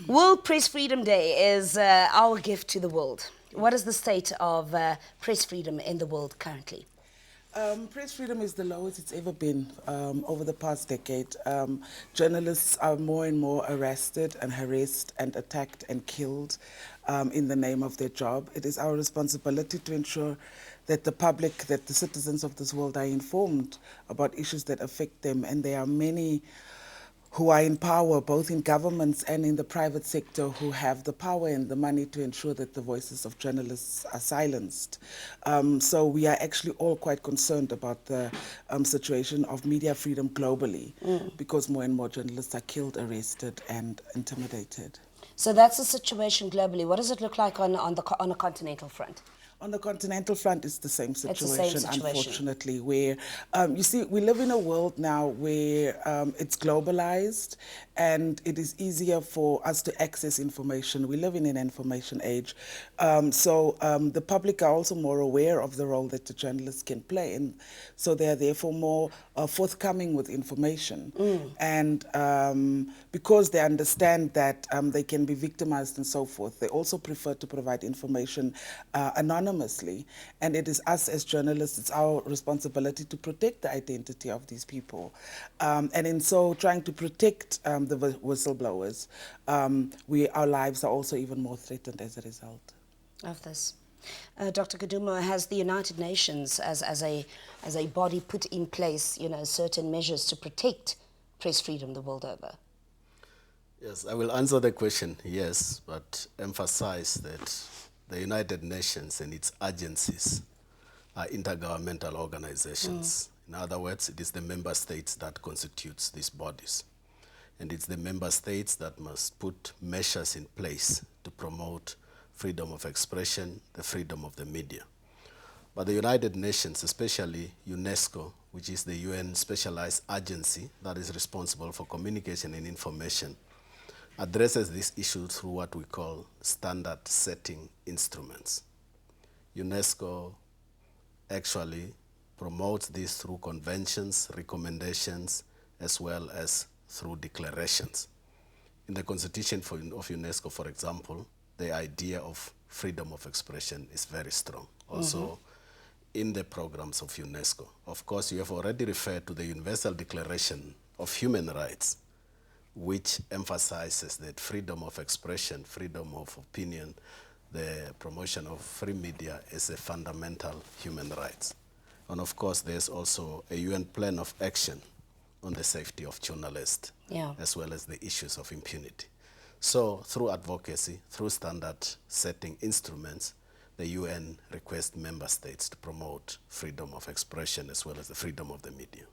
World Press Freedom Day is our gift to the world. What is the state of press freedom in the world currently? Press freedom is the lowest it's ever been over the past decade. Journalists are more and more arrested and harassed and attacked and killed in the name of their job. It is our responsibility to ensure that the public, that the citizens of this world are informed about issues that affect them. And there are many who are in power, both in governments and in the private sector, who have the power and the money to ensure that the voices of journalists are silenced. So we are actually all quite concerned about the situation of media freedom globally, because more and more journalists are killed, arrested, and intimidated. So that's the situation globally. What does it look like on a continental front? On the continental front, it's the same situation, It's the same situation. Unfortunately, where, you see, we live in a world now where it's globalized and it is easier for us to access information. We live in an information age. So the public are also more aware of the role that the journalists can play. And so they are therefore more forthcoming with information. And because they understand that they can be victimized and so forth, they also prefer to provide information anonymously. And it is us as journalists, it's our responsibility to protect the identity of these people. And in so trying to protect the whistleblowers, our lives are also even more threatened as a result of this. Dr. Kadumo, has the United Nations as a body put in place, certain measures to protect press freedom the world over? Yes, I will answer the question, yes, but emphasize that the United Nations and its agencies are intergovernmental organizations. In other words, it is the member states that constitutes these bodies. And it's the member states that must put measures in place to promote freedom of expression, the freedom of the media. But the United Nations, especially UNESCO, which is the UN specialized agency that is responsible for communication and information, addresses this issue through what we call standard setting instruments. UNESCO actually promotes this through conventions, recommendations, as well as through declarations. In the Constitution of UNESCO, for example, the idea of freedom of expression is very strong. Also, in the programs of UNESCO. Of course, you have already referred to the Universal Declaration of Human Rights, which emphasizes that freedom of expression, freedom of opinion, the promotion of free media is a fundamental human rights. And of course, there's also a UN plan of action on the safety of journalists, as well as the issues of impunity. So through advocacy, through standard setting instruments, the UN requests member states to promote freedom of expression as well as the freedom of the media.